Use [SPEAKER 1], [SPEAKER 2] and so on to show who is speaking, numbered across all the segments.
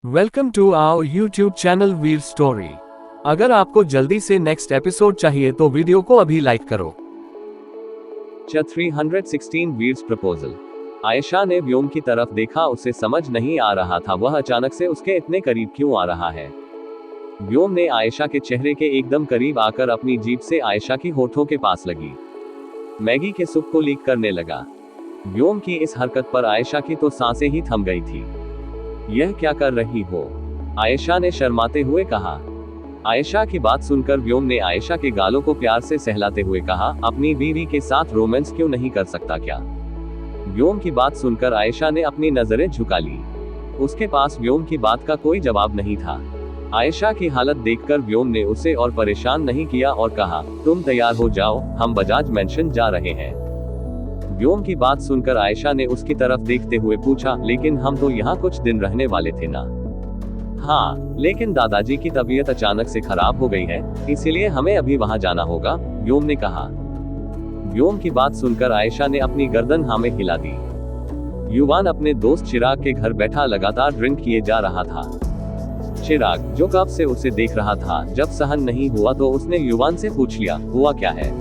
[SPEAKER 1] Welcome to our YouTube channel Veer story. अगर आपको जल्दी से नेक्स्ट एपिसोड चाहिए तो वीडियो को अभी लाइक करो।
[SPEAKER 2] 316 वीर्स प्रपोजल। आयशा ने व्योम की तरफ देखा। उसे समझ नहीं आ रहा था वह अचानक से उसके इतने करीब क्यों आ रहा है। व्योम ने आयशा के चेहरे के एकदम करीब आकर अपनी जीभ से आयशा की होठों के पास लगी। मैगी के सूप को लीक करने लगा। व्योम की इस हरकत पर आयशा की तो सांसें ही थम गई थी। यह क्या कर रही हो? आयशा ने शर्माते हुए कहा। आयशा की बात सुनकर व्योम ने आयशा के गालों को प्यार से सहलाते हुए कहा, अपनी बीवी के साथ रोमांस क्यों नहीं कर सकता क्या? व्योम की बात सुनकर आयशा ने अपनी नजरें झुका ली। उसके पास व्योम की बात का कोई जवाब नहीं था। आयशा की हालत देखकर व्योम ने उसे और परेशान नहीं किया और कहा, तुम तैयार हो जाओ, हम बजाज मेंशन जा रहे हैं। व्योम की बात सुनकर आयशा ने उसकी तरफ देखते हुए पूछा, लेकिन हम तो यहाँ कुछ दिन रहने वाले थे ना? हाँ, लेकिन दादाजी की तबीयत अचानक से खराब हो गई है, इसीलिए हमें अभी वहाँ जाना होगा, व्योम ने कहा। व्योम की बात सुनकर आयशा ने अपनी गर्दन हाँ में हिला दी। युवान अपने दोस्त चिराग के घर बैठा लगातार ड्रिंक किए जा रहा था। चिराग, जो कब से उसे देख रहा था, जब सहन नहीं हुआ तो उसने युवान से पूछ लिया, हुआ क्या है?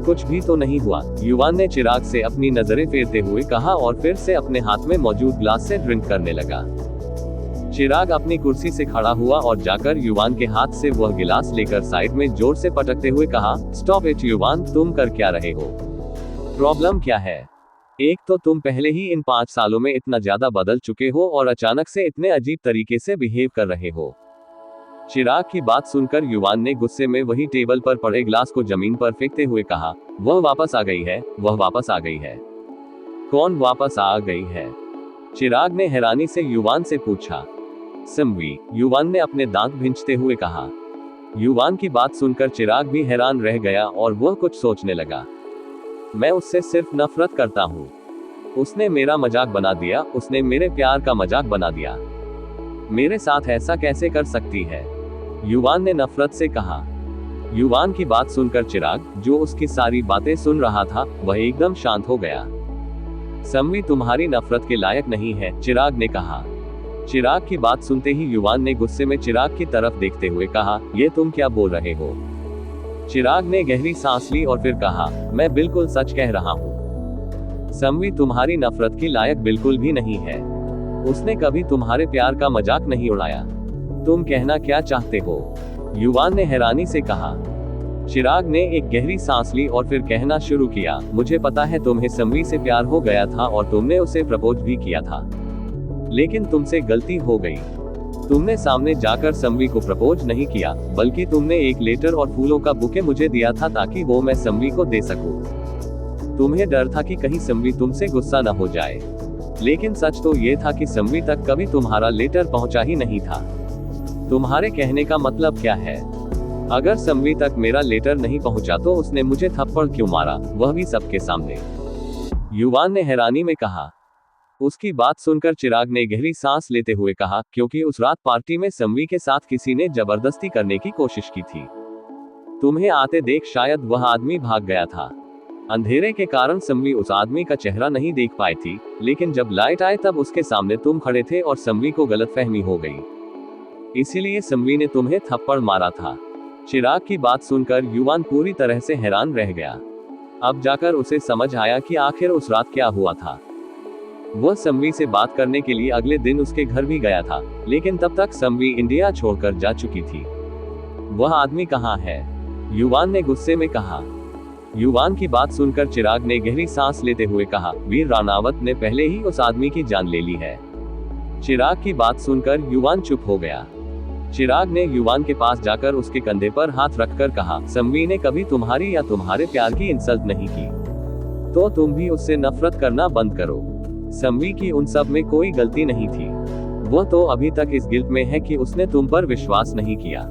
[SPEAKER 2] कुछ भी तो नहीं हुआ, युवान ने चिराग से अपनी नजरें फेरते हुए कहा और फिर से अपने हाथ में मौजूद ग्लास से ड्रिंक करने लगा। चिराग अपनी कुर्सी से खड़ा हुआ और जाकर युवान के हाथ से वह गिलास लेकर साइड में जोर से पटकते हुए कहा, स्टॉप इट युवान, तुम कर क्या रहे हो? प्रॉब्लम क्या है? एक तो तुम पहले ही इन 5 सालों में इतना ज्यादा बदल चुके हो और अचानक से इतने अजीब तरीके से बिहेव कर रहे हो। चिराग की बात सुनकर युवान ने गुस्से में वही टेबल पर पड़े ग्लास को जमीन पर फेंकते हुए कहा, वह वापस आ गई है, वह वापस आ गई है। कौन वापस आ गई है? चिराग ने हैरानी से युवान से पूछा। सिमवी, युवान ने अपने दांत भींचते हुए कहा। युवान की बात सुनकर चिराग भी हैरान रह गया और वह कुछ सोचने लगा। मैं उससे सिर्फ नफरत करता हूँ। उसने मेरा मजाक बना दिया, उसने मेरे प्यार का मजाक बना दिया। मेरे साथ ऐसा कैसे कर सकती है? युवान ने नफरत से कहा। युवान की बात सुनकर चिराग, जो उसकी सारी बातें सुन रहा था, वह एकदम शांत हो गया। सम्मी तुम्हारी नफरत के लायक नहीं है, चिराग ने कहा। चिराग की बात सुनते ही युवान ने गुस्से में चिराग की तरफ देखते हुए कहा, ये तुम क्या बोल रहे हो? चिराग ने गहरी सांस ली और फिर कहा, मैं बिल्कुल सच कह रहा हूँ। सम्मी तुम्हारी नफरत की लायक बिल्कुल भी नहीं है। उसने कभी तुम्हारे प्यार का मजाक नहीं उड़ाया। तुम कहना क्या चाहते हो? युवान ने हैरानी से कहा। चिराग ने एक गहरी सांस ली और फिर कहना शुरू किया, मुझे पता है तुम्हें सम्मी से प्यार हो गया था और तुमने उसे प्रपोज भी किया था, लेकिन तुमसे गलती हो गई। तुमने सामने जाकर सम्मी को प्रपोज नहीं किया, बल्कि तुमने एक लेटर और फूलों का बुके मुझे दिया था ताकि वो मैं सम्मी को दे सकूं। तुम्हें डर था कि कहीं सम्मी तुमसे गुस्सा न हो जाए, लेकिन सच तो ये था कि सम्मी तक कभी तुम्हारा लेटर पहुंचा ही नहीं था। तुम्हारे कहने का मतलब क्या है? अगर सम्मी तक मेरा लेटर नहीं पहुंचा तो उसने मुझे थप्पड़ क्यों मारा, वह भी सबके सामने? युवान ने हैरानी में कहा। उसकी बात सुनकर चिराग ने गहरी सांस लेते हुए कहा, क्योंकि उस रात पार्टी में सम्मी के साथ किसी ने जबरदस्ती करने की कोशिश की थी। तुम्हें आते देख शायद वह आदमी भाग गया था। अंधेरे के कारण सम्मी उस आदमी का चेहरा नहीं देख पाई थी, लेकिन जब लाइट आए तब उसके सामने तुम खड़े थे और सम्मी को गलतफहमी हो गई, इसीलिए सम्मी ने तुम्हें थप्पड़ मारा था। चिराग की बात सुनकर युवान पूरी तरह से हैरान रह गया। अब जाकर उसे समझ आया कि आखिर उस रात क्या हुआ था। वह सम्मी से बात करने के लिए अगले दिन उसके घर भी गया था, लेकिन तब तक सम्मी इंडिया छोड़कर जा चुकी थी। वह आदमी कहाँ है? युवान ने गुस्से में कहा। युवान की बात सुनकर चिराग ने गहरी सांस लेते हुए कहा, वीर रानावत ने पहले ही उस आदमी की जान ले ली है। चिराग की बात सुनकर युवान चुप हो गया। चिराग ने युवान के पास जाकर उसके कंधे पर हाथ रखकर कहा, सम्मी ने कभी तुम्हारी या तुम्हारे प्यार की इंसल्ट नहीं की, तो तुम भी उससे नफरत करना बंद करो। सम्मी की उन सब में कोई गलती नहीं थी। वह तो अभी तक इस गिल्ट में है कि उसने तुम पर विश्वास नहीं किया।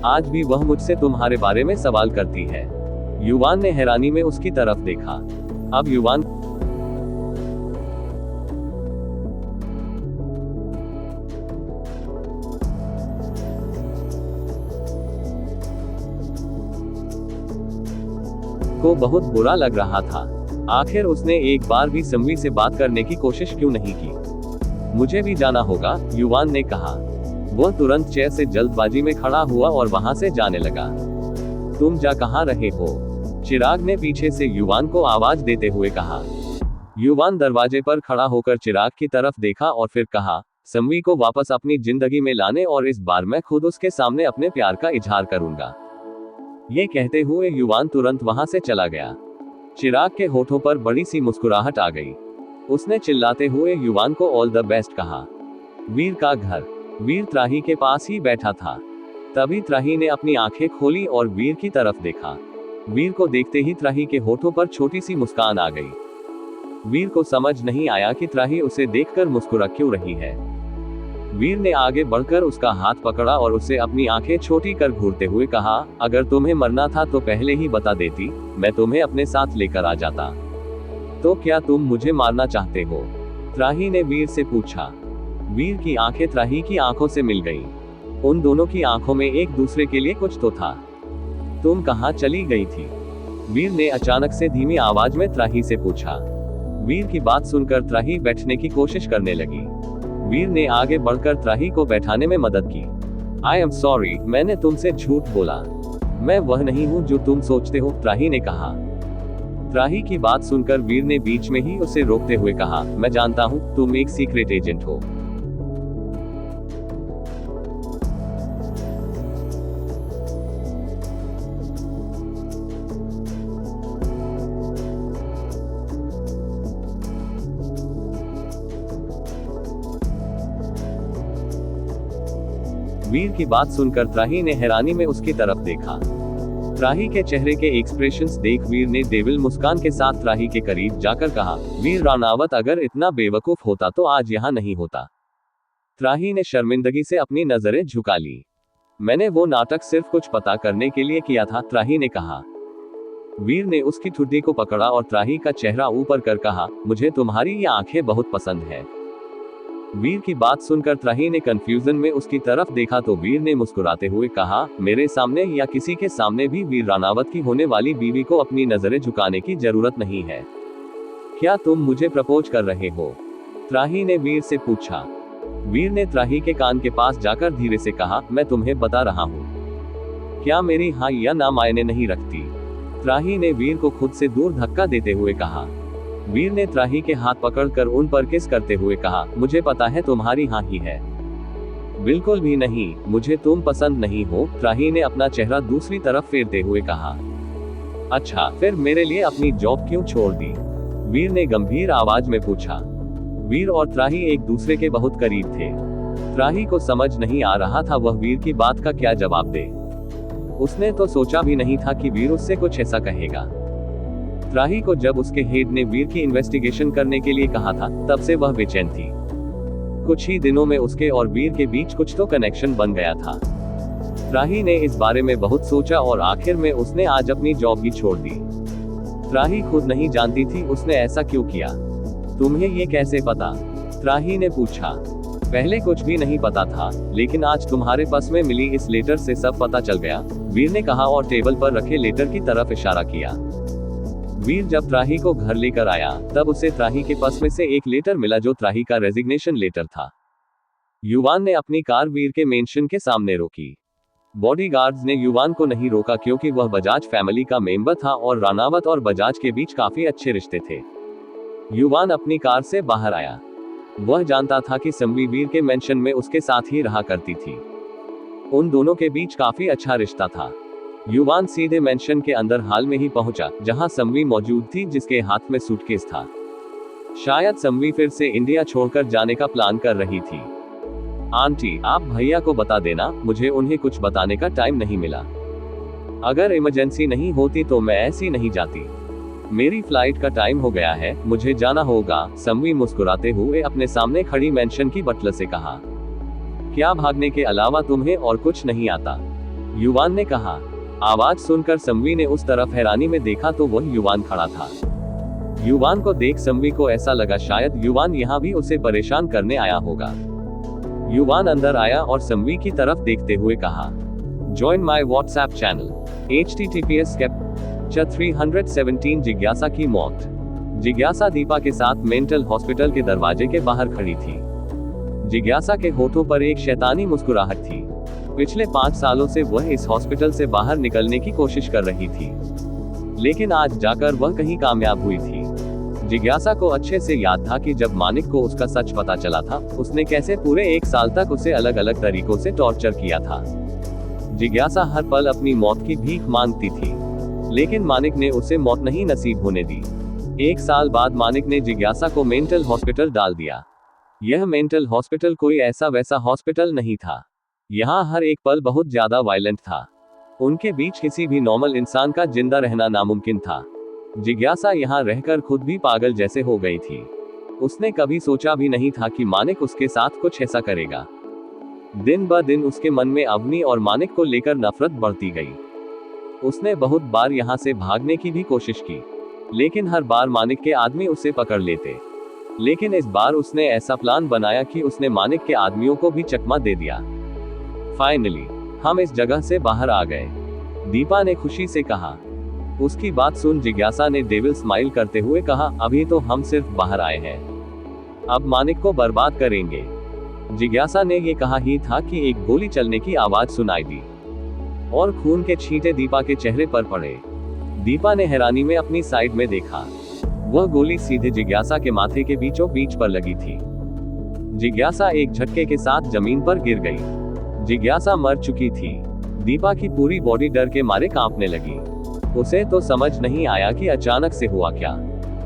[SPEAKER 2] आज भी वह मुझसे तुम्हारे बारे में सवाल करती है। युवान ने हैरानी में उसकी तरफ देखा। अब युवान को बहुत बुरा लग रहा था। आखिर उसने एक बार भी सम्मी से बात करने की कोशिश क्यों नहीं की? मुझे भी जाना होगा, युवान ने कहा। वह तुरंत चेयर से जल्दबाजी में खड़ा हुआ और वहां से जाने लगा। तुम जा कहाँ रहे हो? चिराग ने पीछे से युवान को आवाज देते हुए कहा। युवान दरवाजे पर खड़ा होकर चिराग की तरफ देखा और फिर कहा, सम्वी को वापस अपनी जिंदगी में लाने और इस बार मैं खुद उसके सामने अपने प्यार का इजहार करूंगा। ये कहते हुए युवान तुरंत वहां से चला गया। चिराग के होठों पर बड़ी सी मुस्कुराहट आ गई। उसने चिल्लाते हुए युवान को ऑल द बेस्ट कहा। वीर का घर। वीर त्राही के पास ही बैठा था। तभी त्राही ने अपनी आंखें खोली और वीर की तरफ देखा। वीर को देखते ही त्राही के होठों पर छोटी सी मुस्कान आ गई। वीर को समझ नहीं आया कि त्राही उसे देखकर मुस्कुरा क्यों रही है। वीर ने आगे बढ़कर उसका हाथ पकड़ा और उसे अपनी आंखें छोटी कर घूरते हुए कहा, अगर तुम्हें मरना था तो पहले ही बता देती, मैं तुम्हें अपने साथ लेकर आ जाता। तो क्या तुम मुझे मारना चाहते हो? त्राही ने वीर से पूछा। वीर की आंखें त्राही की आंखों से मिल गईं। उन दोनों की आंखों में एक दूसरे के लिए कुछ तो था। तुम कहाँ चली गई थी? वीर ने अचानक से धीमी आवाज में त्राही से पूछा। वीर की बात सुनकर त्राही बैठने की कोशिश करने लगी। वीर ने आगे बढ़कर त्राही को बैठाने में मदद की। आई एम सॉरी, मैंने तुमसे झूठ बोला। मैं वह नहीं हूं जो तुम सोचते हो, त्राही ने कहा। त्राही की बात सुनकर वीर ने बीच में ही उसे रोकते हुए कहा, मैं जानता हूं, तुम एक सीक्रेट एजेंट हो। वीर की बात सुनकर त्राही ने हैरानी में उसकी तरफ देखा। त्राही के चेहरे के एक्सप्रेशंस देख वीर ने डेविल मुस्कान के साथ त्राही के करीब जाकर कहा, वीर रानावत अगर इतना बेवकूफ होता तो आज यहाँ नहीं होता। त्राही ने शर्मिंदगी से अपनी नजरें झुका ली। मैंने वो नाटक सिर्फ कुछ पता करने के लिए किया था, त्राही ने कहा। वीर ने उसकी ठुड्डी को पकड़ा और त्राही का चेहरा ऊपर कर कहा, मुझे तुम्हारी ये आंखें बहुत पसंद है। वीर की बात सुनकर त्राही ने कंफ्यूजन में उसकी तरफ देखा तो वीर ने मुस्कुराते हुए कहा, मेरे सामने या किसी के सामने भी वीर रानावत की होने वाली बीवी को अपनी नजरें झुकाने की जरूरत नहीं है। क्या तुम मुझे प्रपोज कर रहे हो? त्राही ने वीर से पूछा। वीर ने त्राही के कान के पास जाकर धीरे से कहा, मैं तुम्हें बता रहा हूँ। क्या मेरी हाँ या ना मायने नहीं रखती? त्राही ने वीर को खुद से दूर धक्का देते हुए कहा। वीर ने त्राही के हाथ पकड़कर उन पर किस करते हुए कहा, मुझे पता है तुम्हारी हाँ ही है। बिल्कुल भी नहीं, मुझे तुम पसंद नहीं हो, त्राही ने अपना चेहरा दूसरी तरफ फेरते हुए कहा। अच्छा, फिर मेरे लिए अपनी जॉब क्यों छोड़ दी? वीर ने गंभीर आवाज में पूछा। वीर और त्राही एक दूसरे के बहुत करीब थे। त्राही को समझ नहीं आ रहा था वह वीर की बात का क्या जवाब दे। उसने तो सोचा भी नहीं था कि वीर उससे कुछ ऐसा कहेगा। त्राही को जब उसके हेड ने वीर की इन्वेस्टिगेशन करने के लिए कहा था, तब से वह बेचैन थी। कुछ ही दिनों में उसके और वीर के बीच कुछ तो कनेक्शन बन गया था। त्राही ने इस बारे में बहुत सोचा और आखिर में उसने आज अपनी जॉब ही छोड़ दी। त्राही खुद नहीं जानती थी उसने ऐसा क्यों किया। तुम्हें ये कैसे पता? त्राही ने पूछा। पहले कुछ भी नहीं पता था, लेकिन आज तुम्हारे पास में मिली इस लेटर से सब पता चल गया, वीर ने कहा और टेबल पर रखे लेटर की तरफ इशारा किया। वीर जब त्राही को घर लेकर आया, तब उसे त्राही के पास में से एक लेटर मिला जो त्राही का रेजिग्नेशन लेटर था। युवान ने अपनी कार वीर के मेंशन के सामने रोकी। बॉडीगार्ड्स ने युवान को नहीं रोका क्योंकि वह बजाज फैमिली का मेंबर था और रानावत और बजाज के बीच काफी अच्छे रिश्ते थे। युवान अपनी कार से बाहर आया। वह जानता था कि सम्वी वीर के मेंशन में उसके साथ ही रहा करती थी। उन दोनों के बीच काफी अच्छा रिश्ता था। युवान सीधे मेंशन के अंदर हाल में ही पहुंचा, जहां सम्वी मौजूद थी जिसके हाथ में सूटकेस था। शायद सम्वी फिर से इंडिया छोड़कर जाने का प्लान कर रही थी। आंटी, आप भैया को बता देना, मुझे उन्हें कुछ बताने का टाइम नहीं मिला। अगर इमरजेंसी नहीं होती तो मैं ऐसी नहीं जाती। मेरी फ्लाइट का टाइम हो गया है, मुझे जाना होगा, सम्वी मुस्कुराते हुए अपने सामने खड़ी मेंशन की बटलर से कहा। क्या भागने के अलावा तुम्हें और कुछ नहीं आता? युवान ने कहा। आवाज सुनकर सम्वी ने उस तरफ हैरानी में देखा तो वह युवान खड़ा था। युवान को देख सम्वी को ऐसा लगा शायद युवान यहाँ भी उसे परेशान करने आया होगा। युवान अंदर आया और सम्वी की तरफ देखते हुए कहा, join my WhatsApp channel. https://317 जिज्ञासा की मौत। जिज्ञासा दीपा के साथ मेंटल हॉस्पिटल के दरवाजे के बाहर खड़ी थी। जिज्ञासा के होठों पर एक शैतानी मुस्कुराहट थी। पिछले 5 सालों से वह इस हॉस्पिटल से बाहर निकलने की कोशिश कर रही थी, लेकिन आज जाकर वह कहीं कामयाब हुई थी। जिज्ञासा को अच्छे से याद था कि जब मानिक को उसका सच पता चला था, उसने कैसे पूरे 1 साल तक उसे अलग अलग तरीकों से टॉर्चर किया था। जिज्ञासा हर पल अपनी मौत की भीख मांगती थी, लेकिन मानिक ने उसे मौत नहीं नसीब होने दी। 1 साल बाद मानिक ने जिज्ञासा को मेंटल हॉस्पिटल डाल दिया। यह मेंटल हॉस्पिटल कोई ऐसा वैसा हॉस्पिटल नहीं था। यहाँ हर एक पल बहुत ज्यादा वायलेंट था। उनके बीच किसी भी नॉर्मल इंसान का जिंदा रहना नामुमकिन था। जिज्ञासा यहाँ रहकर खुद भी पागल जैसे हो गई थी। उसने कभी सोचा भी नहीं था कि मानिक उसके साथ कुछ ऐसा करेगा। दिन ब दिन उसके मन में अवनी और मानिक को लेकर नफरत बढ़ती गई। उसने बहुत बार यहाँ से भागने की भी कोशिश की, लेकिन हर बार मानिक के आदमी उसे पकड़ लेते। लेकिन इस बार उसने ऐसा प्लान बनाया कि उसने मानिक के आदमियों को भी चकमा दे दिया। फाइनली हम इस जगह से बाहर आ गए, दीपा ने खुशी से कहा। उसकी बात सुन जिज्ञासा ने डेविल स्माइल करते हुए कहा, अभी तो हम सिर्फ बाहर आए हैं, अब मानिक को बर्बाद करेंगे। जिज्ञासा ने ये कहा ही था कि एक गोली चलने की आवाज सुनाई दी और खून के छींटे दीपा के चेहरे पर पड़े। दीपा ने हैरानी में अपनी साइड में देखा। वह गोली सीधे जिज्ञासा के माथे के बीचों बीच पर लगी थी। जिज्ञासा एक झटके के साथ जमीन पर गिर गई। जिज्ञासा मर चुकी थी। दीपा की पूरी बॉडी डर के मारे कांपने लगी। उसे तो समझ नहीं आया कि अचानक से हुआ क्या।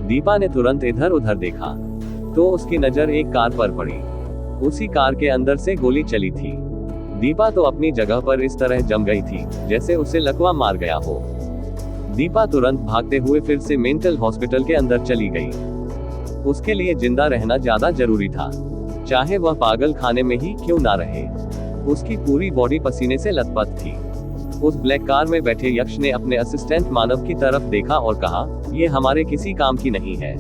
[SPEAKER 2] दीपा ने तुरंत इधर उधर देखा तो उसकी नजर एक कार पर पड़ी। उसी कार के अंदर से गोली चली थी। दीपा तो अपनी जगह पर इस तरह जम गई थी जैसे उसे लकवा मार गया हो। दीपा तुरंत भागते हुए फिर से मेंटल हॉस्पिटल के अंदर चली गई। उसके लिए जिंदा रहना ज्यादा जरूरी था, चाहे वह पागल खाने में ही क्यों ना रहे। उसकी पूरी बॉडी पसीने से लथपथ थी। उस ब्लैक कार में बैठे यक्ष ने अपने असिस्टेंट मानव की तरफ देखा और कहा, यह हमारे किसी काम की नहीं है।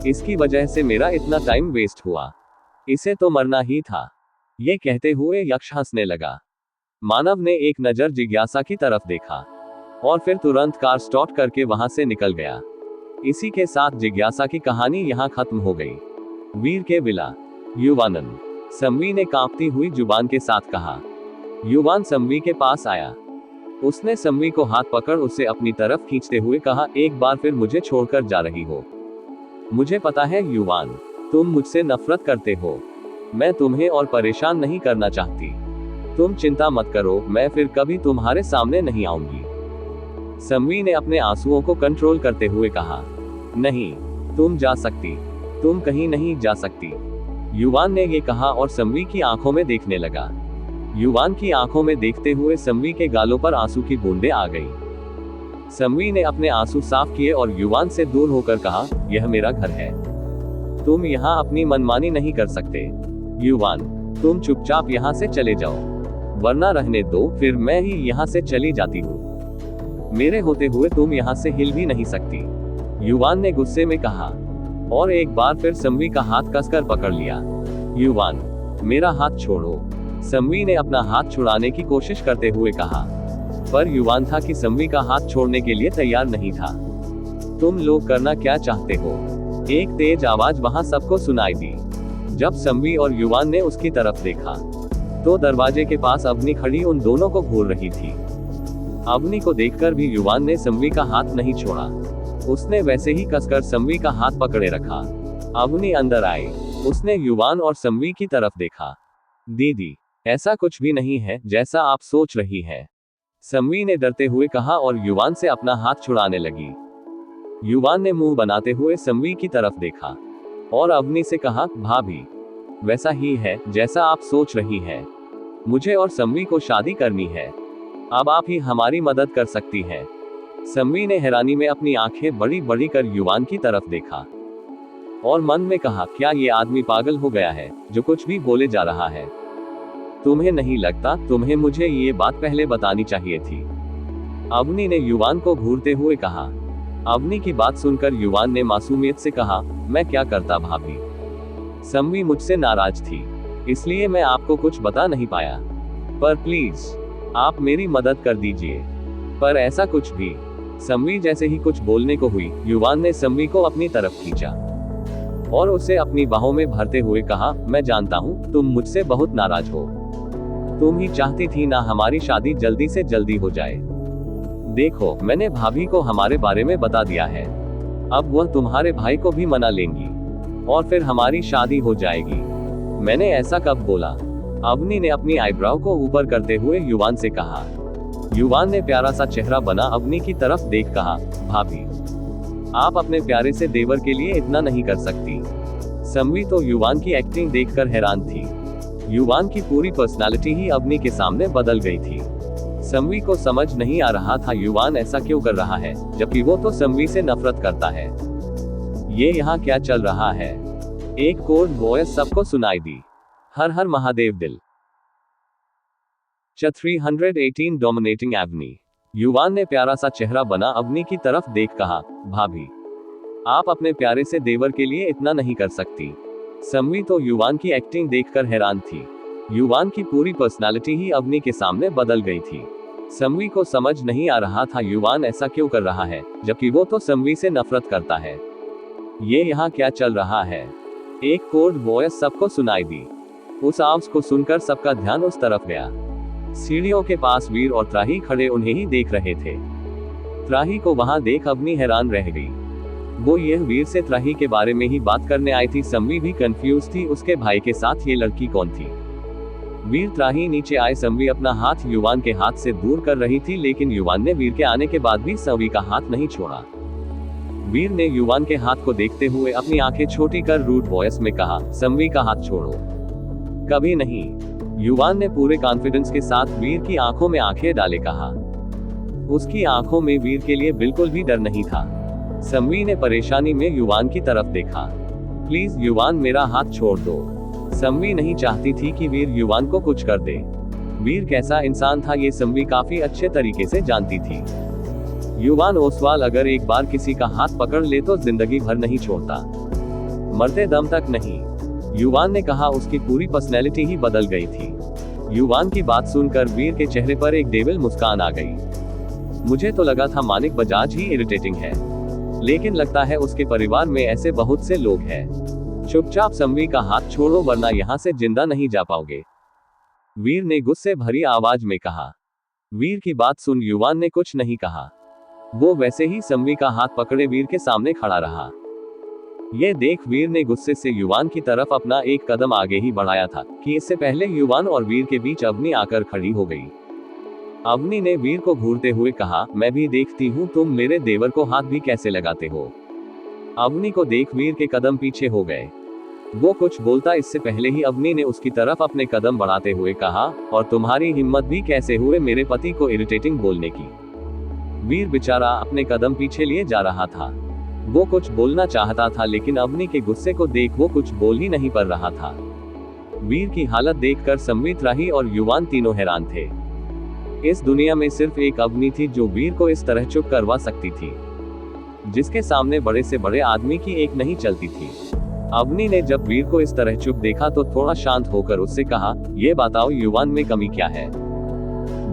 [SPEAKER 2] इसकी वजह से मेरा इतना टाइम वेस्ट हुआ। इसे तो मरना ही था। ये कहते हुए यक्ष हंसने लगा। मानव ने एक नजर जिज्ञासा की तरफ देखा और फिर तुरंत कार स्टार्ट करके वहां से निकल गया। इसी के साथ जिज्ञासा की कहानी यहाँ खत्म हो गई। वीर के विला। युवानन, सम्वी ने कांपती हुई जुबान के साथ कहा। युवान सम्वी के पास आया। उसने सम्वी को हाथ पकड़ उसे अपनी तरफ खींचते हुए कहा, एक बार फिर मुझे छोड़कर जा रही हो। मुझे पता है युवान, तुम मुझसे नफरत करते हो। मैं तुम्हें और परेशान नहीं करना चाहती। तुम चिंता मत करो, मैं फिर कभी तुम्हारे सामने नहीं आऊंगी। सम्वी ने अपने आंसुओं को कंट्रोल करते हुए कहा, नहीं, तुम जा सकती, तुम कहीं नहीं जा सकती। युवान ने ये कहा और सम्वी की आंखों में देखने लगा। युवान की आंखों में देखते हुए सम्वी के गालों पर आंसू की बूंदें आ गई। सम्वी ने अपने आंसू साफ किए और युवान से दूर होकर कहा, यह मेरा घर है, तुम यहाँ अपनी मनमानी नहीं कर सकते। युवान, तुम चुपचाप यहाँ से चले जाओ, वरना रहने दो, फिर मैं ही यहाँ से चली जाती हूँ। मेरे होते हुए तुम यहाँ से हिल भी नहीं सकती। युवान ने गुस्से में कहा और एक बार फिर सम्वी का हाथ कसकर पकड़ लिया। युवान, मेरा हाथ छोड़ो। सम्वी ने अपना हाथ छुड़ाने की कोशिश करते हुए कहा, पर युवान था कि सम्वी का हाथ छोड़ने के लिए तैयार नहीं था। तुम लोग करना क्या चाहते हो? एक तेज आवाज वहां सबको सुनाई दी। जब सम्वी और युवान ने उसकी तरफ देखा तो दरवाजे के पास अवनी खड़ी उन दोनों को घूर रही थी। अवनी को देखकर भी युवान ने सम्वी का हाथ नहीं छोड़ा। उसने वैसे ही कसकर सम्वी का हाथ पकड़े रखा। अवनी अंदर आई। उसने युवान और सम्वी की तरफ देखा। दीदी, ऐसा कुछ भी नहीं है जैसा आप सोच रही हैं, सम्वी ने डरते हुए कहा और युवान से अपना हाथ छुड़ाने लगी। युवान ने मुंह बनाते हुए सम्वी की तरफ देखा और अवनी से कहा, भाभी, वैसा ही है जैसा आप सोच रही हैं। मुझे और सम्वी को शादी करनी है। अब आप ही हमारी मदद कर सकती हैं। सम्वी ने हैरानी में अपनी आंखें बड़ी बड़ी कर युवान की तरफ देखा और मन में कहा, क्या ये आदमी पागल हो गया है जो कुछ भी बोले जा रहा है? तुम्हें नहीं लगता तुम्हें मुझे ये बात पहले बतानी चाहिए थी? अवनी ने युवान को घूरते हुए कहा। अवनी की बात सुनकर युवान ने मासूमियत से कहा, मैं क्या करता भाभी, सम्वी मुझसे नाराज थी, इसलिए मैं आपको कुछ बता नहीं पाया, पर प्लीज आप मेरी मदद कर दीजिए। पर ऐसा कुछ भी। सम्वी जैसे ही कुछ बोलने को हुई, युवान ने सम्वी को अपनी तरफ खींचा। और उसे अपनी बाहों में भरते हुए कहा, मैं जानता हूँ तुम मुझसे बहुत नाराज हो। तुम ही चाहती थी ना हमारी शादी जल्दी से जल्दी हो जाए। देखो, मैंने भाभी को हमारे बारे में बता दिया है। अब वह तुम्हारे भाई को भी मना लेंगी और फिर हमारी शादी हो जाएगी। मैंने ऐसा कब बोला? अवनी ने अपनी आईब्राव को ऊपर करते हुए युवान से कहा। युवान ने प्यारा सा चेहरा बना अवनी की तरफ देख कहा, भाभी, आप अपने प्यारे से देवर के लिए इतना नहीं कर सकती। संवी तो युवान की एक्टिंग देखकर हैरान थी। युवान की पूरी पर्सनालिटी ही अवनी के सामने बदल गई थी। संवी को समझ नहीं आ रहा था युवान ऐसा क्यों कर रहा है, जबकि वो तो संवी से नफरत करता है। ये यहाँ क्या चल रहा है? एक कोड वॉइस सबको सुनाई दी। हर हर महादेव दिल। 318 डोमिनेटिंग एवनी। युवान ने प्यारा सा चेहरा बना अवनी की तरफ देख कहा, भाभी, आप अपने प्यारे से देवर के लिए इतना नहीं कर सकती। संवी तो युवान की एक्टिंग देखकर हैरान थी। युवान की पूरी पर्सनालिटी ही अवनी के सामने बदल गई थी। संवी को समझ नहीं आ रहा था युवान ऐसा क्यों कर रहा है, जबकि वो तो संवी से नफरत करता है। ये यहाँ क्या चल रहा है? एक कोड वॉइस सबको सुनाई दी। उस आवाज को सुनकर सबका ध्यान उस तरफ गया। सीढ़ियों के पास वीर और त्राही खड़े उन्हें ही देख रहे थे। त्राही को वहां देख अवनी हैरान रह गई। वो यह वीर से त्राही के बारे में ही बात करने आई थी। संवी भी कंफ्यूज थी, उसके भाई के साथ ये लड़की कौन थी। वीर त्राही नीचे आए। संवी अपना हाथ युवान के हाथ से दूर कर रही थी, लेकिन युवान ने वीर के आने के बाद भी संवी का हाथ नहीं छोड़ा। वीर ने युवान के हाथ को देखते हुए अपनी आंखें छोटी कर रूड वॉइस में कहा, संवी का हाथ छोड़ो। कभी नहीं। युवान ने पूरे कॉन्फिडेंस के साथ वीर की आंखों में आंखें डाले कहा। उसकी आंखों में वीर के लिए बिल्कुल भी डर नहीं था। संवी ने परेशानी में युवान की तरफ देखा। प्लीज युवान, मेरा हाथ छोड़ दो। संवी नहीं चाहती थी कि वीर युवान को कुछ कर दे। वीर कैसा इंसान था ये संवी काफी अच्छे तरीके से जानती थी। युवान ओसवाल अगर एक बार किसी का हाथ पकड़ ले तो जिंदगी भर नहीं छोड़ता, मरते दम तक नहीं। युवान ने कहा। उसकी पूरी पर्सनैलिटी ही बदल गई थी। युवान की बात सुनकर वीर के चेहरे पर एक डेविल मुस्कान आ गई। मुझे तो लगा था मानिक बजाज ही इरिटेटिंग है, लेकिन लगता है उसके परिवार में ऐसे बहुत से लोग हैं। चुपचाप संवी का हाथ छोड़ो वरना यहाँ से जिंदा नहीं जा पाओगे, वीर ने गुस्से भरी आवाज में कहा। वीर की बात सुन युवान ने कुछ नहीं कहा। वो वैसे ही संवी का हाथ पकड़े वीर के सामने खड़ा रहा। ये देख वीर ने गुस्से से युवान की तरफ अपना एक कदम आगे ही बढ़ाया था कि इससे पहले युवान और वीर के बीच अवनी आकर खड़ी हो गई। अवनी ने वीर को घूरते हुए कहा, मैं भी देखती हूँ तुम मेरे देवर को हाथ भी कैसे लगाते हो। अवनी को देख वीर के कदम पीछे हो गए। वो कुछ बोलता इससे पहले ही अवनी ने उसकी तरफ अपने कदम बढ़ाते हुए कहा, और तुम्हारी हिम्मत भी कैसे हुए मेरे पति को इरिटेटिंग बोलने की। वीर बेचारा अपने कदम पीछे लिए जा रहा था। वो कुछ बोलना चाहता था, लेकिन अवनी के गुस्से को देख वो कुछ बोल ही नहीं पा रहा था। वीर की हालत देखकर संवी, त्राही और युवान तीनों हैरान थे। इस दुनिया में सिर्फ एक अवनी थी जो वीर को इस तरह चुप करवा सकती थी, जिसके सामने बड़े से बड़े आदमी की एक नहीं चलती थी। अवनी ने जब वीर को इस तरह चुप देखा तो थोड़ा शांत होकर उससे कहा, ये बताओ युवान में कमी क्या है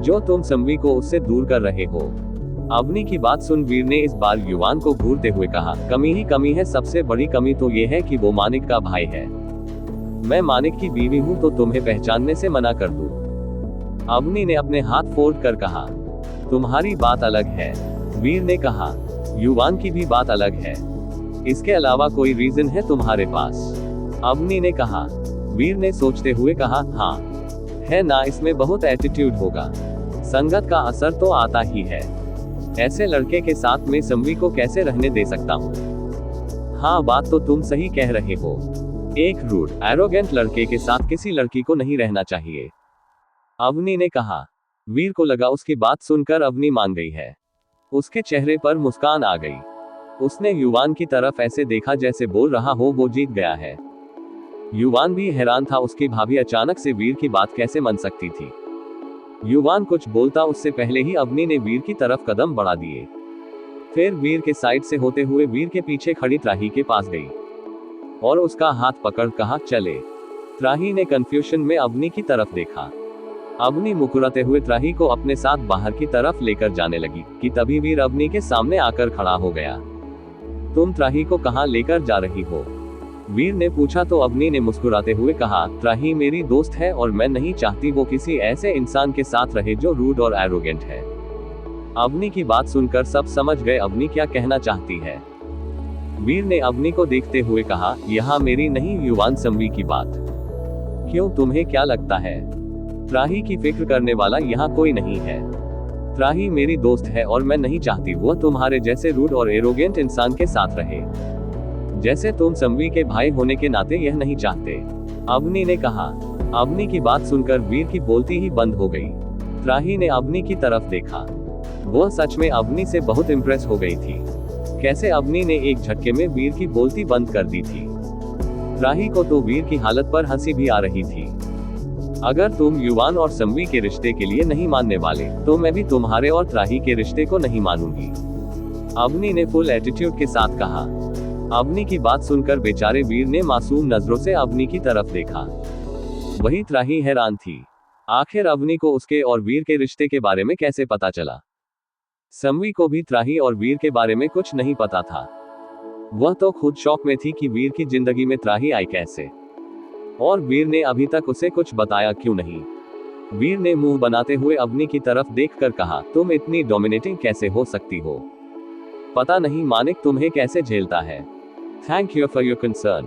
[SPEAKER 2] जो तुम संवी को उससे दूर कर रहे हो। अवनी की बात सुन वीर ने इस बार युवान को घूरते हुए कहा, कमी ही कमी है, सबसे बड़ी कमी तो ये है कि वो मानिक का भाई है। मैं मानिक की बीवी हूँ तो तुम्हें पहचानने से मना कर दूं। अवनी ने अपने हाथ फोल्ड कर कहा, तुम्हारी बात अलग है। वीर ने कहा, युवान की भी बात अलग है। इसके अलावा कोई रीजन है तुम्हारे पास? अवनी ने कहा। वीर ने सोचते हुए कहा, हाँ है ना, इसमें बहुत एटीट्यूड होगा। संगत का असर तो आता ही है। ऐसे लड़के के साथ में संवी को कैसे रहने दे सकता हूँ। हाँ, बात तो तुम सही कह रहे हो। एक रूड, एरोगेंट लड़के के साथ किसी लड़की को नहीं रहना चाहिए, अवनी ने कहा। वीर को लगा उसकी बात सुनकर अवनी मान गई है। उसके चेहरे पर मुस्कान आ गई। उसने युवान की तरफ ऐसे देखा जैसे बोल रहा हो वो जीत गया है। युवान भी हैरान था, उसकी भाभी अचानक से वीर की बात कैसे मान सकती थी। युवान कुछ बोलता उससे पहले ही अवनी ने वीर की तरफ कदम बढ़ा दिए। फिर वीर के साइड से होते हुए वीर के पीछे खड़ी त्राही के पास गई और उसका हाथ पकड़ कहा, चले। त्राही ने कंफ्यूजन में अवनी की तरफ देखा। अवनी मुकुराते हुए त्राही को अपने साथ बाहर की तरफ लेकर जाने लगी कि तभी वीर अवनी के सामने आकर खड़ा हो गया। तुम त्राही को कहां लेकर जा रही हो? वीर ने पूछा तो अवनी ने मुस्कुराते हुए कहा, त्राही मेरी दोस्त है और मैं नहीं चाहती वो किसी ऐसे इंसान के साथ रहे जो रूड और एरोगेंट है। अवनी की बात सुनकर सब समझ गए अवनी क्या कहना चाहती है। वीर ने अवनी को देखते हुए कहा, यहाँ मेरी नहीं युवान संवी की बात। क्यों, तुम्हें क्या लगता है त्राही की फिक्र करने वाला यहाँ कोई नहीं है? त्राही मेरी दोस्त है और मैं नहीं चाहती वह तुम्हारे जैसे रूड और एरोगेंट इंसान के साथ रहे, जैसे तुम संवी के भाई होने के नाते यह नहीं चाहते, अवनी ने कहा। अवनी की बात सुनकर वीर की बोलती ही बंद हो गई। त्राही ने अवनी की तरफ देखा। वह सच में अवनी से बहुत इम्प्रेस हो गई थी। कैसे अवनी ने एक झटके में वीर की बोलती बंद कर दी थी। त्राही को तो वीर की हालत पर हंसी भी आ रही थी। अगर तुम युवान और संवी के रिश्ते के लिए नहीं मानने वाले तो मैं भी तुम्हारे और त्राही के रिश्ते को नहीं मानूंगी, अवनी ने फुल एटीट्यूड के साथ कहा। अवनी की बात सुनकर बेचारे वीर ने मासूम नजरों से अवनी की तरफ देखा। वही त्राही हैरान थी। आखिर अवनी को उसके और वीर के रिश्ते के बारे में कैसे पता चला? संवी को भी त्राही और वीर के बारे में कुछ नहीं पता था। वह तो खुद शौक में थी कि वीर की जिंदगी में त्राही आई कैसे, और वीर ने अभी तक उसे कुछ बताया क्यों नहीं। वीर ने मुंह बनाते हुए अवनी की तरफ देखकर कहा, तुम इतनी डोमिनेटिंग कैसे हो सकती हो? पता नहीं मानिक तुम्हें कैसे झेलता है। Thank you for your concern,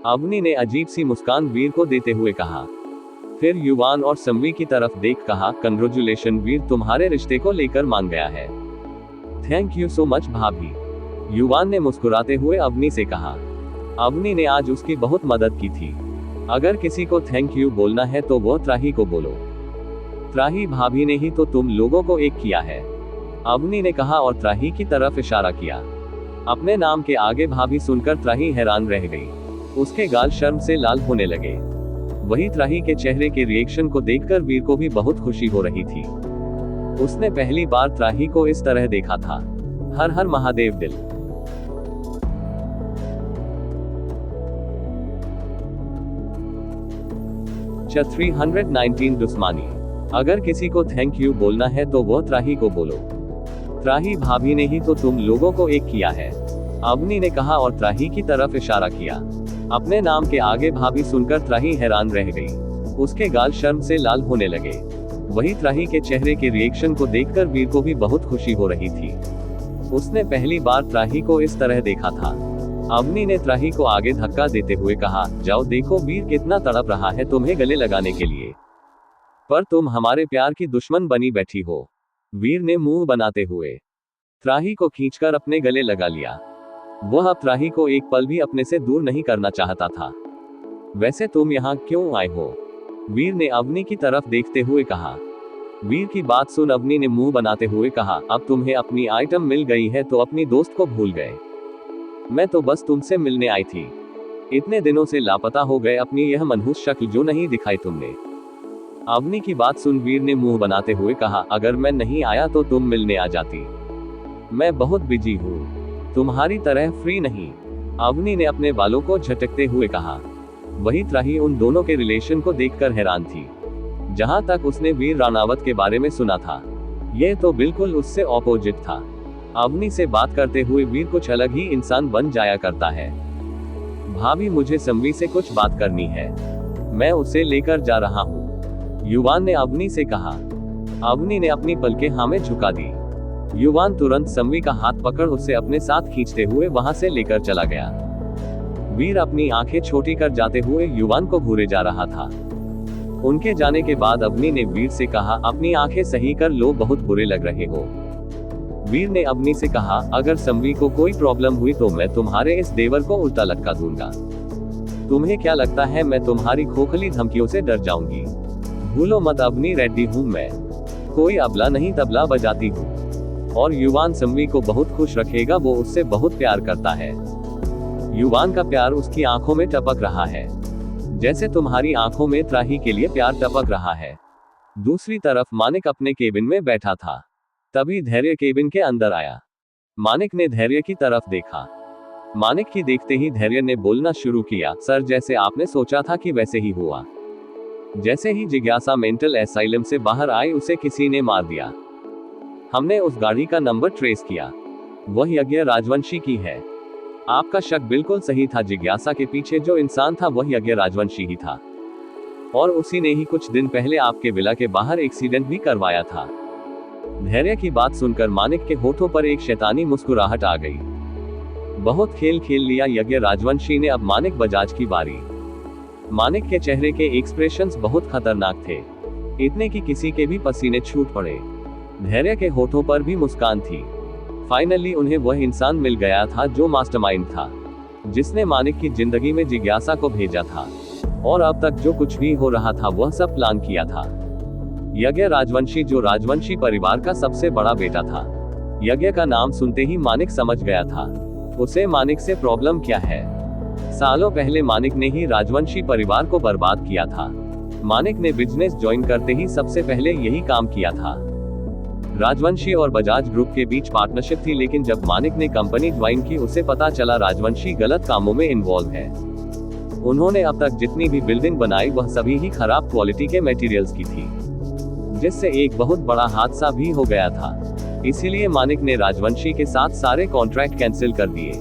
[SPEAKER 2] Avni ने अजीब सी मुस्कान वीर को देते हुए कहा। फिर युवान और संवी की तरफ देख कहा, कंग्रेचुलेशन वीर तुम्हारे रिश्ते को लेकर मान गया है। थैंक यू सो मच भाभी, युवान ने मुस्कुराते हुए अवनी से कहा। अवनी ने आज उसकी बहुत मदद की थी। अगर किसी को थैंक यू बोलना है तो वो त्राही को बोलो। त्राही भाभी ने ही तो तुम लोगों को एक किया है, अवनी ने कहा और त्राही की तरफ इशारा किया। अपने नाम के आगे भाभी सुनकर त्राही हैरान रह गई। उसके गाल शर्म से लाल होने लगे। वही त्राही के चेहरे के रिएक्शन को देखकर वीर को भी बहुत खुशी हो रही थी। उसने पहली बार त्राही को इस तरह देखा था। हर हर महादेव दिल। चैप्टर 319 दुश्मनी। अगर किसी को थैंक यू बोलना है तो वह त्राही को बोलो। त्राही भाभी ने ही तो तुम लोगों को एक किया है, अवनी ने कहा और त्राही की तरफ इशारा किया। अपने नाम के आगे भाभी सुनकर त्राही हैरान रह गई। उसके गाल शर्म से लाल होने लगे। वही त्राही के चेहरे के रिएक्शन को देखकर वीर को भी बहुत खुशी हो रही थी। उसने पहली बार त्राही को इस तरह देखा था। अवनी ने त्राही को आगे धक्का देते हुए कहा, जाओ देखो वीर कितना तड़प रहा है तुम्हें गले लगाने के लिए, पर तुम हमारे प्यार की दुश्मन बनी बैठी हो। वीर ने मुंह बनाते हुए त्राही को खींचकर अपने गले लगा लिया। वह अब त्राही को एक पल भी अपने से दूर नहीं करना चाहता था। वैसे तुम यहाँ क्यों आए हो? वीर ने अवनी की तरफ देखते हुए कहा। वीर की बात सुन अवनी ने मुंह बनाते हुए कहा, अब तुम्हें अपनी आइटम मिल गई है तो अपनी दोस्त को भूल गए। मैं तो बस तुमसे मिलने आई थी। इतने दिनों से लापता हो गए अपनी यह मनहूस शक्ल जो नहीं दिखाई तुमने। अवनी की बात सुन वीर ने मुंह बनाते हुए कहा, अगर मैं नहीं आया तो तुम मिलने आ जाती। मैं बहुत बिजी हूँ, तुम्हारी तरह फ्री नहीं, अवनी ने अपने बालों को झटकते हुए कहा। वही त्राही उन दोनों के रिलेशन को देखकर हैरान थी। जहां तक उसने वीर राणावत के बारे में सुना था, यह तो बिल्कुल उससे ऑपोजिट था। अवनी से बात करते हुए वीर कुछ अलग ही इंसान बन जाया करता है। भाभी मुझे संवी से कुछ बात करनी है, मैं उसे लेकर जा रहा हूँ, युवान ने अवनी से कहा। अवनी ने अपनी पलकें हाँ में झुका दी। युवान तुरंत संवी का हाथ पकड़ उसे अपने साथ खींचते हुए वहां से लेकर चला गया। वीर अपनी आंखें छोटी कर जाते हुए युवान को घूरे जा रहा था। उनके जाने के बाद अवनी ने वीर से कहा, अपनी आंखें सही कर लो, बहुत बुरे लग रहे हो। वीर ने अवनी से कहा, अगर संवी को कोई प्रॉब्लम हुई तो मैं तुम्हारे इस देवर को उल्टा लटका दूंगा। तुम्हें क्या लगता है मैं तुम्हारी खोखली धमकियों से डर जाऊंगी? भूलो मत अवनी रेड्डी हूं मैं, कोई अबला नहीं तबला बजाती हूँ। और युवान संवी को बहुत खुश रखेगा, वो उससे बहुत प्यार करता है। युवान का प्यार उसकी आंखों में टपक रहा है, जैसे तुम्हारी आंखों में त्राही के लिए प्यार टपक रहा है। दूसरी तरफ मानिक अपने केबिन में बैठा था। तभी धैर्य केबिन के अंदर आया। मानिक ने धैर्य की तरफ देखा। मानिक की देखते ही धैर्य ने बोलना शुरू किया, सर जैसे आपने सोचा था कि वैसे ही हुआ। जैसे ही जिज्ञासा मेंटल एसाइलम से बाहर आई उसे किसी ने मार दिया। हमने उस गाड़ी का नंबर ट्रेस किया, वह यज्ञ राजवंशी की है। आपका शक बिल्कुल सही था, जिज्ञासा के पीछे जो इंसान था वह यज्ञ राजवंशी ही था, और उसी ने ही कुछ दिन पहले आपके विला के बाहर एक्सीडेंट भी करवाया था। धैर्य की बात सुनकर मानिक के होठों पर एक शैतानी मुस्कुराहट आ गई। बहुत खेल खेल लिया यज्ञ राजवंशी ने, अब मानिक बजाज की बारी। मानिक के चेहरे के एक्सप्रेशंस बहुत खतरनाक थे, इतने कि किसी के भी पसीने छूट पड़े। धैर्य के होठों पर भी मुस्कान थी। फाइनली उन्हें वह इंसान मिल गया था जो मास्टरमाइंड था, जिसने मानिक की जिंदगी में जिज्ञासा को भेजा था, और अब तक जो कुछ भी हो रहा था वह सब प्लान किया था। यज्ञ राजवंशी, जो राजवंशी परिवार का सबसे बड़ा बेटा था। यज्ञ का नाम सुनते ही मानिक समझ गया था उसे मानिक से प्रॉब्लम क्या है। सालों पहले मानिक ने ही राजवंशी परिवार को बर्बाद किया था। मानिक ने बिजनेस ज्वाइन करते ही सबसे पहले यही काम किया था। राजवंशी और बजाज ग्रुप के बीच पार्टनरशिप थी, लेकिन जब मानिक ने कंपनी ज्वाइन की उसे पता चला राजवंशी गलत कामों में इन्वॉल्व है। उन्होंने अब तक जितनी भी बिल्डिंग बनाई वह सभी ही खराब क्वालिटी के मटेरियल्स की थी, जिससे एक बहुत बड़ा हादसा भी हो गया था। इसीलिए मानिक ने राजवंशी के साथ सारे कॉन्ट्रैक्ट कैंसिल कर दिए।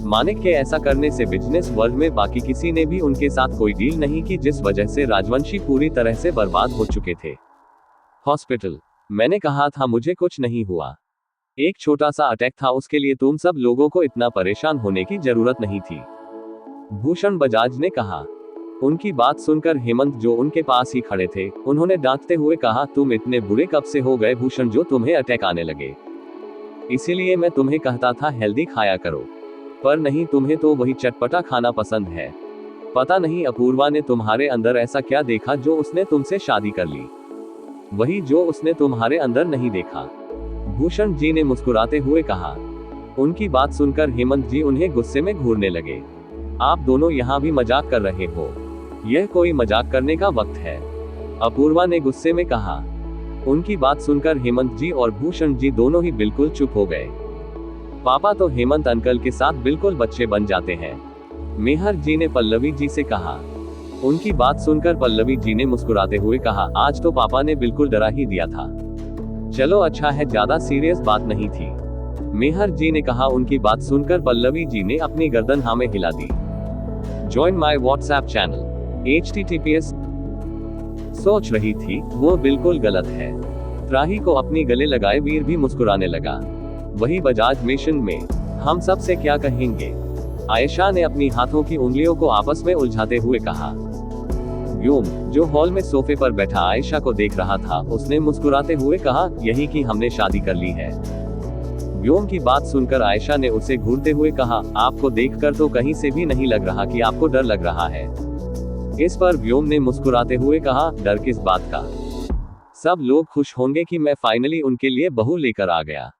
[SPEAKER 2] मानिक के ऐसा करने से बिजनेस वर्ल्ड में बाकी किसी ने भी उनके साथ कोई डील नहीं की, जिस वजह से राजवंशी पूरी तरह से बर्बाद हो चुके थे। हॉस्पिटल, मैंने कहा था मुझे कुछ नहीं हुआ। एक छोटा सा अटैक था, उसके लिए तुम सब लोगों को इतना परेशान होने की जरूरत नहीं थी, भूषण बजाज ने कहा। उनकी बात सुनकर हेमंत, जो उनके पास ही खड़े थे, उन्होंने डांटते हुए कहा, तुम इतने बुरे कब से हो गए भूषण जो तुम्हें अटैक आने लगे? इसीलिए मैं तुम्हें कहता था हेल्दी खाया करो, पर नहीं, तुम्हें तो वही चटपटा खाना पसंद है। पता नहीं अपूर्वा ने तुम्हारे अंदर ऐसा क्या देखा जो उसने तुमसे शादी कर ली, वही जो उसने तुम्हारे अंदर नहीं देखा, भूषण जी ने मुस्कुराते हुए कहा। उनकी बात सुनकर हेमंत जी उन्हें गुस्से में घूरने लगे। आप दोनों यहाँ भी मजाक कर रहे हो, यह कोई मजाक करने का वक्त है, अपूर्वा ने गुस्से में कहा। उनकी बात सुनकर हेमंत जी और भूषण जी दोनों ही बिल्कुल चुप हो गए। पापा तो हेमंत अंकल के साथ बिल्कुल बच्चे बन जाते हैं, मेहर जी ने पल्लवी जी से कहा। उनकी बात सुनकर पल्लवी जी ने मुस्कुराते हुए कहा, आज तो पापा ने बिल्कुल डरा ही दिया था। चलो अच्छा है, ज्यादा सीरियस बात नहीं थी, मेहर जी ने कहा। उनकी बात सुनकर पल्लवी जी ने अपनी गर्दन हाँ में हिला दी। Join my WhatsApp channel https। सोच रही थी वो बिल्कुल गलत है। त्राही को अपनी गले लगाए वीर भी मुस्कुराने लगा। वही बजाज मिशन में हम सब से क्या कहेंगे? आयशा ने अपनी हाथों की उंगलियों को आपस में उलझाते हुए कहा। व्योम, जो हॉल में सोफे पर बैठा आयशा को देख रहा था, उसने मुस्कुराते हुए कहा, यही कि हमने शादी कर ली है। व्योम की बात सुनकर आयशा ने उसे घूरते हुए कहा, आपको देखकर तो कहीं से भी नहीं लग रहा कि आपको डर लग रहा है। इस पर व्योम ने मुस्कुराते हुए कहा, डर किस बात का? सब लोग खुश होंगे कि मैं फाइनली उनके लिए बहू लेकर आ गया।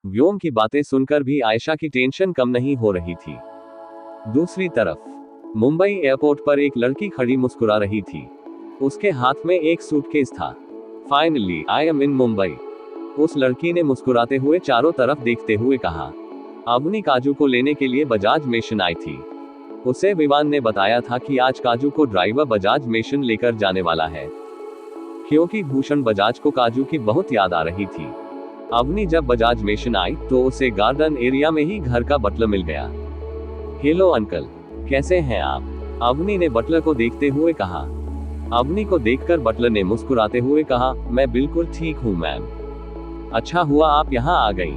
[SPEAKER 2] व्योम की बातें सुनकर भी आयशा की टेंशन कम नहीं हो रही थी। दूसरी तरफ मुंबई एयरपोर्ट पर एक लड़की खड़ी मुस्कुरा रही थी। उसके हाथ में एक सूटकेस था। फाइनली आई एम इन मुंबई, उस लड़की ने मुस्कुराते हुए चारों तरफ देखते हुए कहा। अवनी काजू को लेने के लिए बजाज मिशन आई थी। उसे विवान ने बताया था कि आज काजू को ड्राइवर बजाज मिशन लेकर जाने वाला है, क्योंकि भूषण बजाज को काजू की बहुत याद आ रही थी। अवनी जब बजाज मिशन आई तो उसे गार्डन एरिया में ही घर का बटलर मिल गया। हेलो अंकल, कैसे हैं आप? अवनी ने बटलर को देखते हुए कहा। अवनी को देखकर बटलर ने मुस्कुराते हुए कहा, मैं बिल्कुल ठीक हूँ मैम। अच्छा हुआ आप यहाँ आ गई।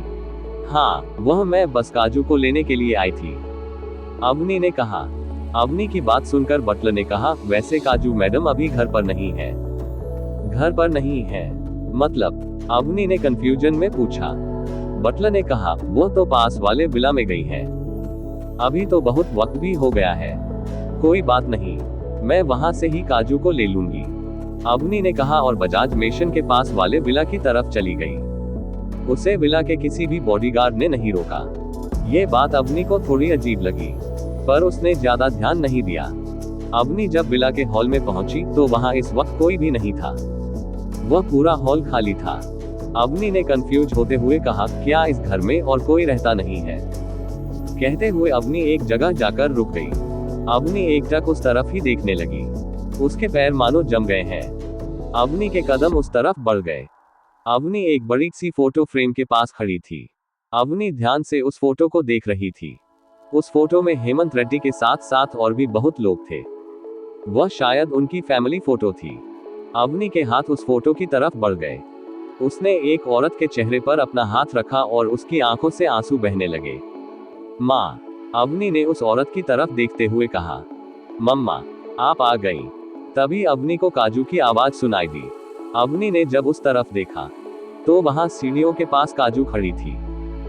[SPEAKER 2] हाँ, वह मैं बस काजू को लेने के लिए आई थी, अवनी ने कहा। अवनी की बात सुनकर बटलर ने कहा, वैसे काजू मैडम अभी घर पर नहीं है। घर पर नहीं है मतलब? अवनी ने कंफ्यूजन में पूछा। बटलर ने कहा, वो तो पास वाले विला में गई है। अभी तो बहुत वक्त भी हो गया है। कोई बात नहीं, मैं वहां से ही काजू को ले लूंगी, अवनी ने कहा और बजाज मिशन के पास वाले विला की तरफ चली गई। उसे विला के किसी भी बॉडीगार्ड ने नहीं रोका। ये बात अवनी को थोड़ी अजीब लगी, पर उसने ज्यादा ध्यान नहीं दिया। अवनी जब विला के हॉल में पहुंची तो वहां इस वक्त कोई भी नहीं था। वह पूरा हॉल खाली था। अवनी ने कंफ्यूज होते हुए कहा, क्या इस घर में और कोई रहता नहीं है? कहते हुए अवनी एक जगह जाकर रुक गई। अवनी एकटक उस तरफ ही देखने लगी। उसके पैर मानो जम गए हैं। अवनी के कदम उस तरफ बढ़ गए। अवनी एक बड़ी सी फोटो फ्रेम के पास खड़ी थी। अवनी ध्यान से उस फोटो को देख रही थी। उस फोटो में हेमंत रेड्डी के साथ साथ और भी बहुत लोग थे। वह शायद उनकी फैमिली फोटो थी। अवनी के हाथ उस फोटो की तरफ बढ़ गए। उसने एक औरत के चेहरे पर अपना हाथ रखा और उसकी आंखों से आंसू बहने लगे। माँ, अवनी ने उस औरत की तरफ देखते हुए कहा। मम्मा, आप आ गई। तभी अवनी को काजू की आवाज सुनाई दी। अवनी ने जब उस तरफ देखा तो वहां सीढ़ियों के पास काजू खड़ी थी।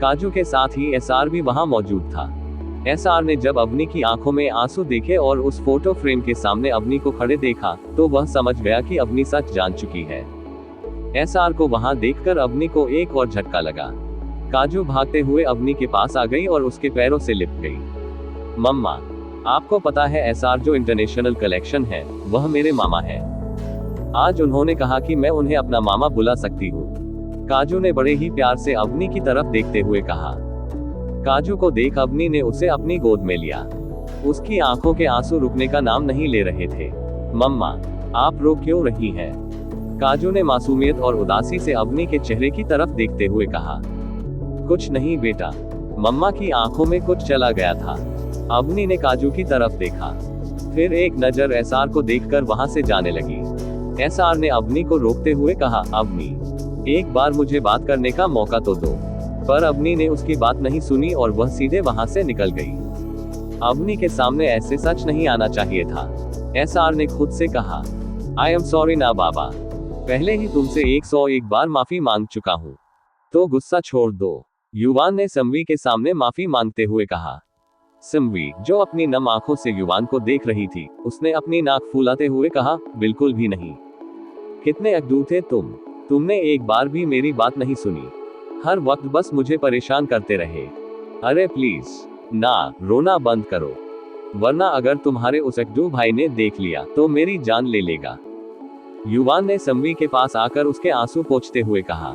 [SPEAKER 2] काजू के साथ ही एसआर भी वहां मौजूद था। एसआर ने जब अवनी की आंखों में आंसू देखे और उस फोटो फ्रेम के सामने अवनी को खड़े देखा तो वह समझ गया कि अवनी सच जान चुकी है। एसआर को वहां देखकर अवनी को एक और झटका लगा। काजू भागते हुए अवनी के पास आ गई और उसके पैरों से लिपट गई। मम्मा, आपको पता है एसआर जो इंटरनेशनल कलेक्शन है वह मेरे मामा है। आज उन्होंने कहा कि मैं उन्हें अपना मामा बुला सकती हूँ। काजू ने बड़े ही प्यार से अवनी की तरफ देखते हुए कहा। काजू को देख अवनी ने उसे अपनी गोद में लिया। उसकी आंखों के आंसू रुकने का नाम नहीं ले रहे थे। मम्मा, आप रो क्यों रही हैं? काजू ने मासूमियत और उदासी से अवनी के चेहरे की तरफ देखते हुए कहा। कुछ नहीं बेटा, मम्मा की आंखों में कुछ चला गया था। अवनी ने काजू की तरफ देखा, फिर एक नजर एसआर को देखकर वहां से जाने लगी। एसआर ने अवनी को रोकते हुए कहा, अवनी, एक बार मुझे बात करने का मौका तो दो। पर अवनी ने उसकी बात नहीं सुनी और वह सीधे वहां से निकल गई। अवनी के सामने ऐसे सच नहीं आना चाहिए था। एसआर ने खुद से कहा, आई एम सॉरी ना बाबा, पहले ही तुमसे 101 बार माफी मांग चुका हूँ, तो गुस्सा छोड़ दो। युवान ने समवी के सामने माफी मांगते हुए कहा। समवी, जो अपनी नम आंखों से युवान को देख रही थी, उसने अपनी नाक फुलाते हुए कहा, बिल्कुल भी नहीं। कितने अकड़ू थे तुमने एक बार भी मेरी बात नहीं सुनी। हर वक्त बस मुझे परेशान करते रहे। अरे प्लीज ना, रोना बंद करो, वरना अगर तुम्हारे उस अकड़ू भाई ने देख लिया तो मेरी जान ले लेगा। युवान ने समवी के पास आकर उसके आंसू पोंछते हुए कहा,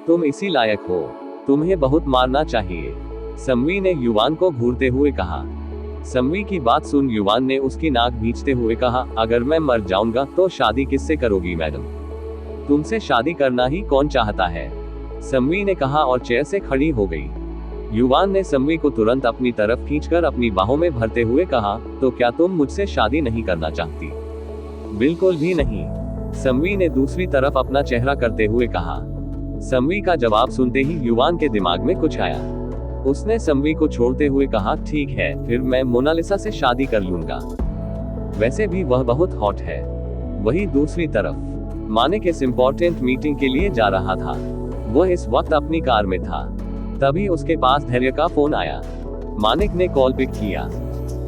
[SPEAKER 2] तुम इसी लायक हो, तुम्हें बहुत मारना चाहिए। समवी ने युवान को घूरते हुए कहा। समवी की बात सुन युवान ने उसकी नाक भींचते हुए कहा, अगर मैं मर जाऊंगा तो शादी किससे करोगी मैडम? तुमसे शादी करना ही कौन चाहता है? समवी ने कहा और चेयर से खड़ी हो गई। युवान ने समवी को तुरंत अपनी तरफ खींचकर अपनी बाहों में भरते हुए कहा, तो क्या तुम मुझसे शादी नहीं करना चाहती? बिल्कुल भी नहीं, समवी ने दूसरी तरफ अपना चेहरा करते हुए कहा। समवी का जवाब सुनते ही युवान के दिमाग में कुछ आया। उसने समवी को छोड़ते हुए कहा, ठीक है, फिर मैं मोनालिसा से शादी कर लूंगा। वैसे भी वह बहुत हॉट है। वही दूसरी तरफ मानिक इस इम्पोर्टेंट मीटिंग के लिए जा रहा था। वह इस वक्त अपनी कार में था। तभी उसके पास धैर्य का फोन आया। मानिक ने कॉल पिक किया।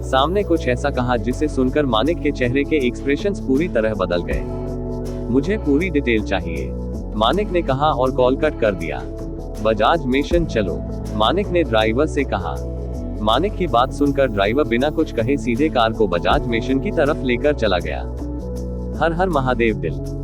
[SPEAKER 2] सामने कुछ ऐसा कहा जिसे सुनकर मानिक के चेहरे के एक्सप्रेशंस पूरी तरह बदल गए। मुझे पूरी डिटेल चाहिए, मानिक ने कहा और कॉल कट कर दिया। बजाज मिशन चलो, मानिक ने ड्राइवर से कहा। मानिक की बात सुनकर ड्राइवर बिना कुछ कहे सीधे कार को बजाज मिशन की तरफ लेकर चला गया। हर हर महादेव दिल।